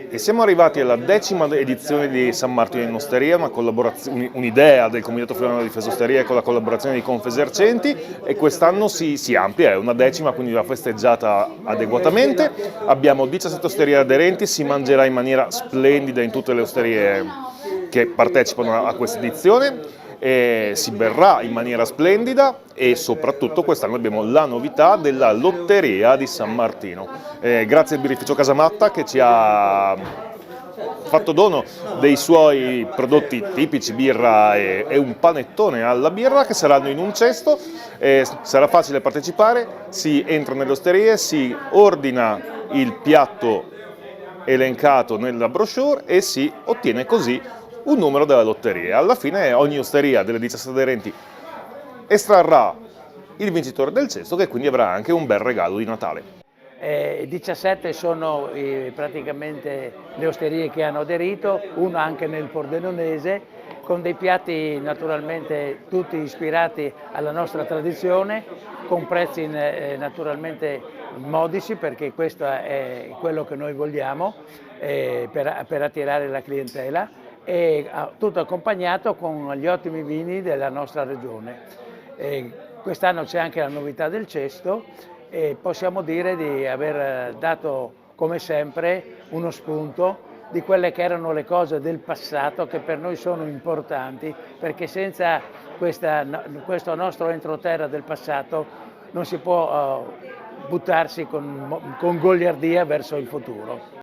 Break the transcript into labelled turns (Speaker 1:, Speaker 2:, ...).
Speaker 1: E siamo arrivati alla 10ª edizione di San Martino in Osteria, un'idea del Comitato Friulano Difesa Osteria con la collaborazione di Confesercenti, e quest'anno si amplia, è una 10ª, quindi va festeggiata adeguatamente. Abbiamo 17 osterie aderenti, si mangerà in maniera splendida in tutte le osterie che partecipano a questa edizione. Si berrà in maniera splendida e soprattutto quest'anno abbiamo la novità della lotteria di San Martino. Grazie al birrificio Casamatta che ci ha fatto dono dei suoi prodotti tipici, birra e un panettone alla birra, che saranno in un cesto. Sarà facile partecipare, si entra nelle osterie, si ordina il piatto elencato nella brochure e si ottiene così un numero della lotteria. Alla fine ogni osteria delle 17 aderenti estrarrà il vincitore del cesto, che quindi avrà anche un bel regalo di Natale.
Speaker 2: 17 sono praticamente le osterie che hanno aderito, una anche nel Pordenonese, con dei piatti naturalmente tutti ispirati alla nostra tradizione, con prezzi naturalmente modici, perché questo è quello che noi vogliamo per attirare la clientela, e tutto accompagnato con gli ottimi vini della nostra regione. Quest'anno c'è anche la novità del cesto e possiamo dire di aver dato, come sempre, uno spunto di quelle che erano le cose del passato, che per noi sono importanti, perché senza questo nostro entroterra del passato non si può buttarsi con goliardia verso il futuro.